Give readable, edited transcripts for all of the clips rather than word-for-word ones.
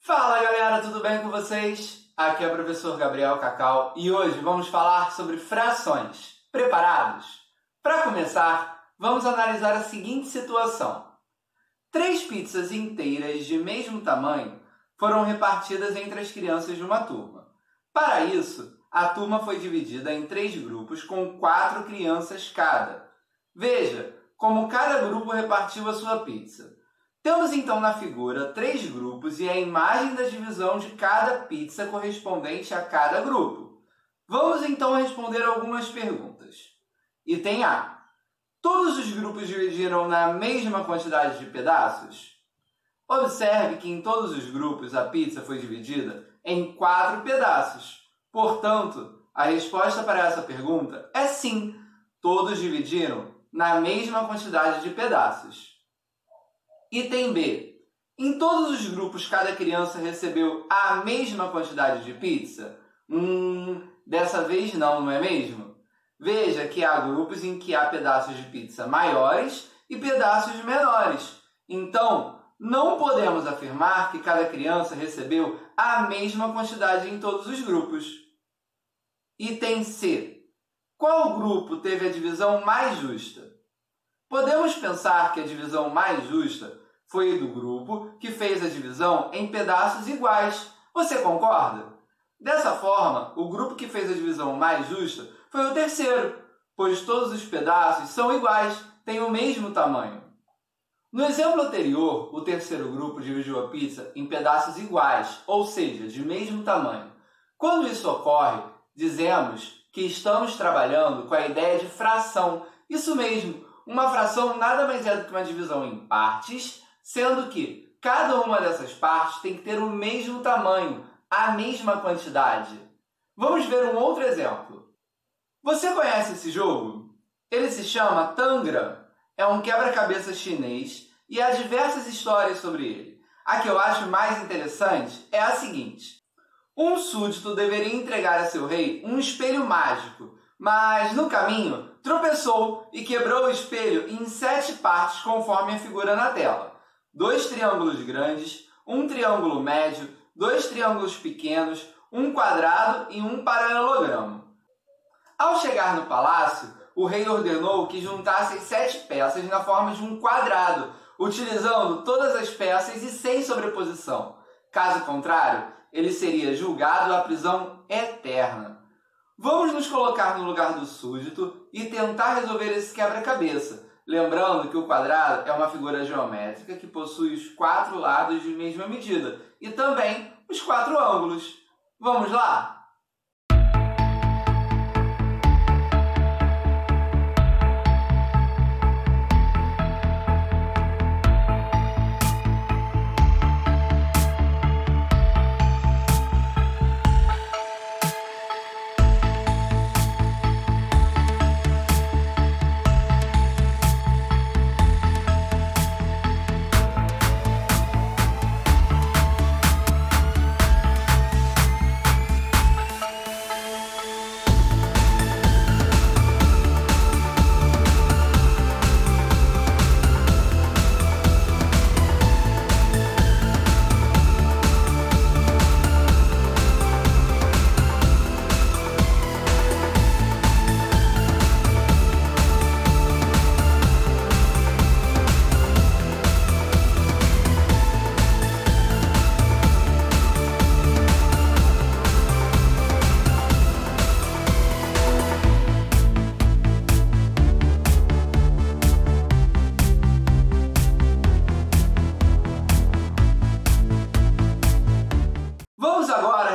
Fala galera, tudo bem com vocês? Aqui é o professor Gabriel Cacau e hoje vamos falar sobre frações. Preparados? Para começar, vamos analisar a seguinte situação. 3 pizzas inteiras de mesmo tamanho foram repartidas entre as crianças de uma turma. Para isso, a turma foi dividida em 3 grupos com 4 crianças cada. Veja como cada grupo repartiu a sua pizza. Temos então na figura 3 grupos e a imagem da divisão de cada pizza correspondente a cada grupo. Vamos então responder algumas perguntas. Item A. Todos os grupos dividiram na mesma quantidade de pedaços? Observe que em todos os grupos a pizza foi dividida em 4 pedaços. Portanto, a resposta para essa pergunta é sim, todos dividiram na mesma quantidade de pedaços. Item B. Em todos os grupos, cada criança recebeu a mesma quantidade de pizza? Dessa vez não é mesmo? Veja que há grupos em que há pedaços de pizza maiores e pedaços menores. Então, não podemos afirmar que cada criança recebeu a mesma quantidade em todos os grupos. Item C. Qual grupo teve a divisão mais justa? Podemos pensar que a divisão mais justa foi do grupo que fez a divisão em pedaços iguais. Você concorda? Dessa forma, o grupo que fez a divisão mais justa foi o terceiro, pois todos os pedaços são iguais, têm o mesmo tamanho. No exemplo anterior, o terceiro grupo dividiu a pizza em pedaços iguais, ou seja, de mesmo tamanho. Quando isso ocorre, dizemos que estamos trabalhando com a ideia de fração. Isso mesmo, uma fração nada mais é do que uma divisão em partes, sendo que cada uma dessas partes tem que ter o mesmo tamanho, a mesma quantidade. Vamos ver um outro exemplo. Você conhece esse jogo? Ele se chama Tangram. É um quebra-cabeça chinês e há diversas histórias sobre ele. A que eu acho mais interessante é a seguinte. Um súdito deveria entregar a seu rei um espelho mágico, mas no caminho tropeçou e quebrou o espelho em 7 partes conforme a figura na tela. 2 triângulos grandes, um triângulo médio, 2 triângulos pequenos, um quadrado e um paralelogramo. Ao chegar no palácio, o rei ordenou que juntassem 7 peças na forma de um quadrado, utilizando todas as peças e sem sobreposição. Caso contrário, ele seria julgado à prisão eterna. Vamos nos colocar no lugar do súdito e tentar resolver esse quebra-cabeça. Lembrando que o quadrado é uma figura geométrica que possui os 4 lados de mesma medida e também os 4 ângulos. Vamos lá?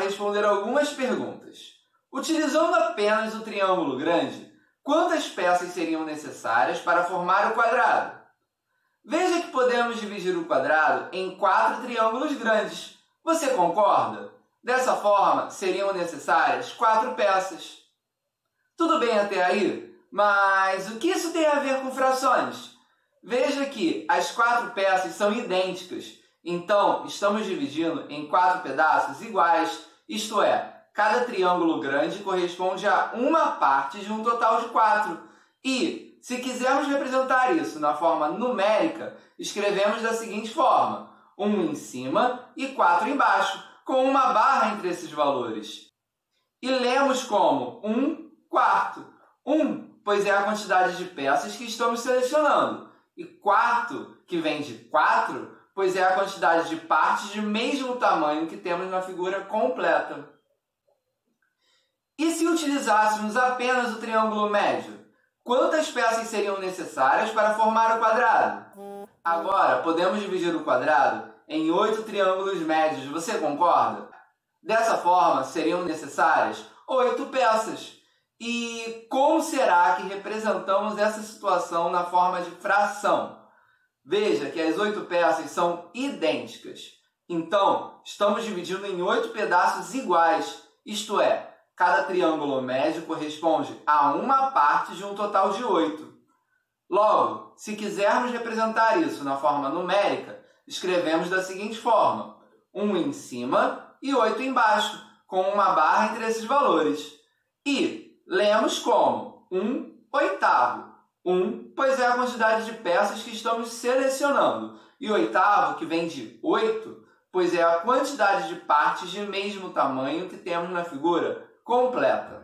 Responder algumas perguntas. Utilizando apenas o triângulo grande, quantas peças seriam necessárias para formar o quadrado? Veja que podemos dividir o quadrado em 4 triângulos grandes. Você concorda? Dessa forma, seriam necessárias 4 peças. Tudo bem até aí? Mas o que isso tem a ver com frações? Veja que as 4 peças são idênticas, então estamos dividindo em 4 pedaços iguais. Isto é, cada triângulo grande corresponde a uma parte de um total de 4. E, se quisermos representar isso na forma numérica, escrevemos da seguinte forma. 1 em cima e 4 embaixo, com uma barra entre esses valores. E lemos como 1 quarto. 1, pois é a quantidade de peças que estamos selecionando. E quarto, que vem de 4, pois é a quantidade de partes de mesmo tamanho que temos na figura completa. E se utilizássemos apenas o triângulo médio? Quantas peças seriam necessárias para formar o quadrado? Agora, podemos dividir o quadrado em 8 triângulos médios, você concorda? Dessa forma, seriam necessárias 8 peças. E como será que representamos essa situação na forma de fração? Veja que as 8 peças são idênticas. Então, estamos dividindo em 8 pedaços iguais, isto é, cada triângulo médio corresponde a uma parte de um total de 8. Logo, se quisermos representar isso na forma numérica, escrevemos da seguinte forma: 1 em cima e 8 embaixo, com uma barra entre esses valores. E lemos como 1 oitavo. 1, pois é a quantidade de peças que estamos selecionando. E oitavo, que vem de 8, pois é a quantidade de partes de mesmo tamanho que temos na figura completa.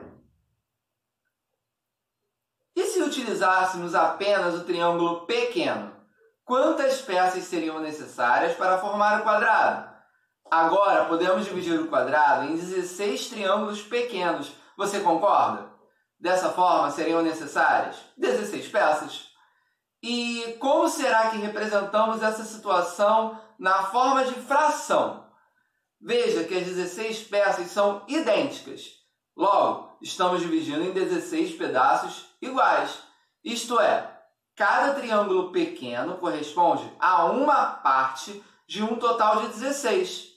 E se utilizássemos apenas o triângulo pequeno? Quantas peças seriam necessárias para formar o quadrado? Agora, podemos dividir o quadrado em 16 triângulos pequenos. Você concorda? Dessa forma, seriam necessárias 16 peças. E como será que representamos essa situação na forma de fração? Veja que as 16 peças são idênticas. Logo, estamos dividindo em 16 pedaços iguais. Isto é, cada triângulo pequeno corresponde a uma parte de um total de 16.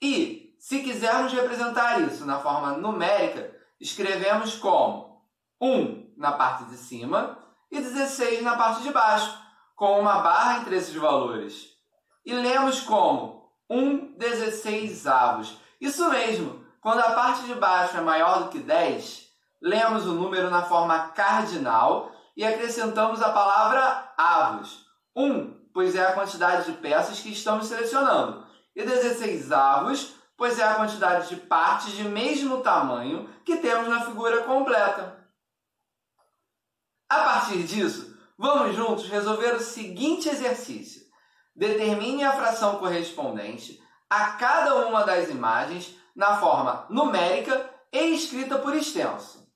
E, se quisermos representar isso na forma numérica, escrevemos como 1 na parte de cima e 16 na parte de baixo, com uma barra entre esses valores. E lemos como 1/16avos. Isso mesmo, quando a parte de baixo é maior do que 10, lemos o número na forma cardinal e acrescentamos a palavra avos. 1, pois é a quantidade de peças que estamos selecionando. E 16avos, pois é a quantidade de partes de mesmo tamanho que temos na figura completa. A partir disso, vamos juntos resolver o seguinte exercício. Determine a fração correspondente a cada uma das imagens na forma numérica e escrita por extenso.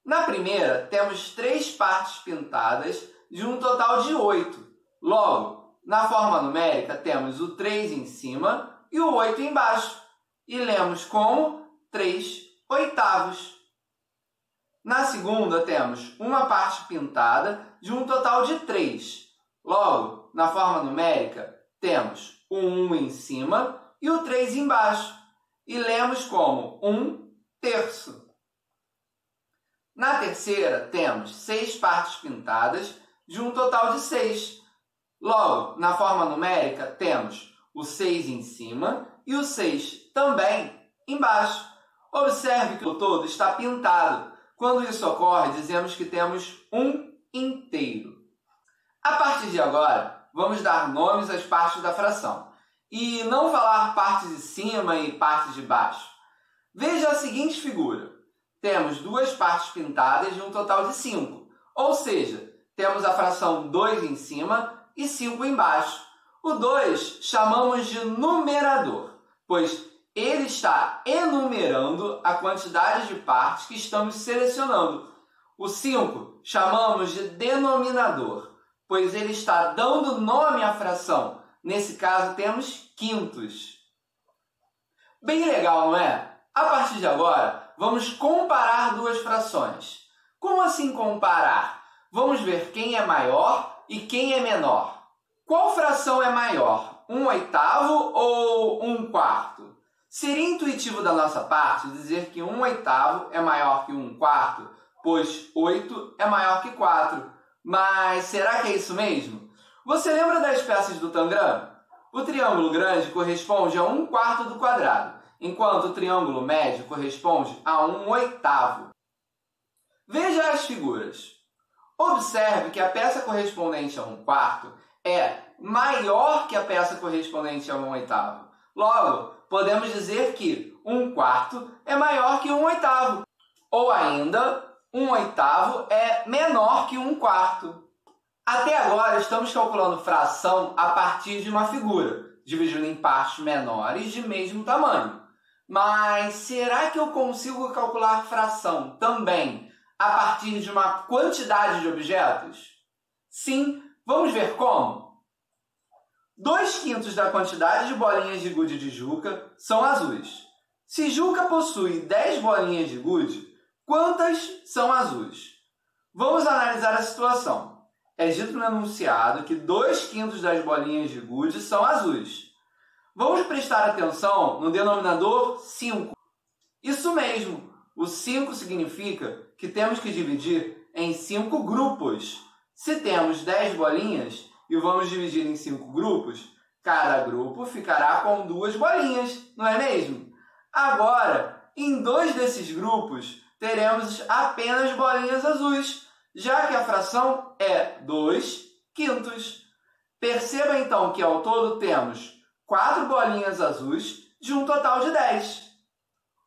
Na primeira, temos 3 partes pintadas de um total de 8. Logo, na forma numérica, temos o 3 em cima e o 8 embaixo. E lemos como 3 oitavos. Na segunda, temos uma parte pintada de um total de 3. Logo, na forma numérica, temos o 1 em cima e o 3 embaixo. E lemos como 1/3. Na terceira, temos 6 partes pintadas de um total de 6. Logo, na forma numérica, temos o 6 em cima e o 6 também embaixo. Observe que o todo está pintado. Quando isso ocorre, dizemos que temos um inteiro. A partir de agora, vamos dar nomes às partes da fração e não falar partes de cima e partes de baixo. Veja a seguinte figura. Temos 2 partes pintadas de um total de 5, ou seja, temos a fração 2 em cima e 5 embaixo. O 2 chamamos de numerador, pois ele está enumerando a quantidade de partes que estamos selecionando. O 5 chamamos de denominador, pois ele está dando nome à fração. Nesse caso, temos quintos. Bem legal, não é? A partir de agora, vamos comparar 2 frações. Como assim comparar? Vamos ver quem é maior e quem é menor. Qual fração é maior? 1/8 ou 1/4? Seria intuitivo da nossa parte dizer que 1/8 é maior que 1/4, pois 8 é maior que 4. Mas será que é isso mesmo? Você lembra das peças do tangram? O triângulo grande corresponde a 1/4 do quadrado, enquanto o triângulo médio corresponde a 1/8. Veja as figuras. Observe que a peça correspondente a 1/4 é maior que a peça correspondente a 1/8. Logo, podemos dizer que 1/4 é maior que 1/8. Ou ainda, 1/8 é menor que 1/4. Até agora, estamos calculando fração a partir de uma figura, dividindo em partes menores de mesmo tamanho. Mas será que eu consigo calcular fração também a partir de uma quantidade de objetos? Sim, vamos ver como? 2/5 da quantidade de bolinhas de gude de Juca são azuis. Se Juca possui 10 bolinhas de gude, quantas são azuis? Vamos analisar a situação. É dito no enunciado que 2/5 das bolinhas de gude são azuis. Vamos prestar atenção no denominador 5. Isso mesmo, o 5 significa que temos que dividir em 5 grupos. Se temos 10 bolinhas e vamos dividir em 5 grupos, cada grupo ficará com 2 bolinhas, não é mesmo? Agora, em 2 desses grupos, teremos apenas bolinhas azuis, já que a fração é 2/5. Perceba então que ao todo temos 4 bolinhas azuis de um total de 10.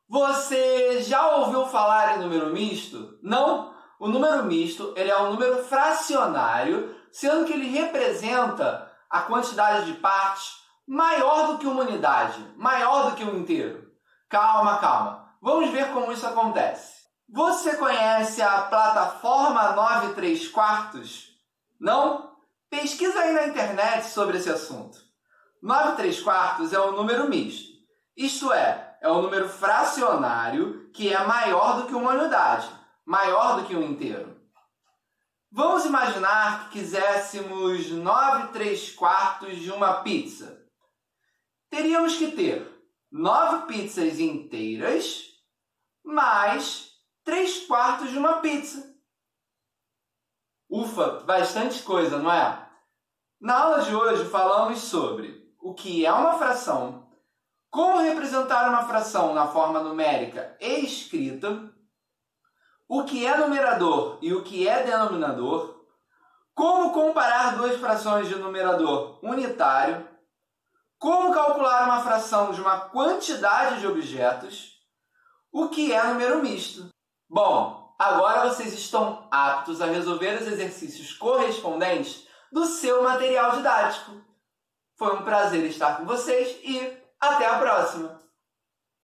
Você já ouviu falar em número misto? Não? O número misto ele é um número fracionário, sendo que ele representa a quantidade de partes maior do que uma unidade, maior do que um inteiro. Calma. Vamos ver como isso acontece. Você conhece a plataforma 9/3/4? Não? Pesquisa aí na internet sobre esse assunto. 9/3/4 é um número misto. Isto é um número fracionário que é maior do que uma unidade, maior do que um inteiro. Vamos imaginar que quiséssemos 9/3/4 de uma pizza. Teríamos que ter 9 pizzas inteiras mais 3/4 de uma pizza. Ufa, bastante coisa, não é? Na aula de hoje falamos sobre o que é uma fração, como representar uma fração na forma numérica e escrita, o que é numerador e o que é denominador, como comparar duas frações de numerador unitário, como calcular uma fração de uma quantidade de objetos, o que é número misto. Bom, agora vocês estão aptos a resolver os exercícios correspondentes do seu material didático. Foi um prazer estar com vocês e até a próxima!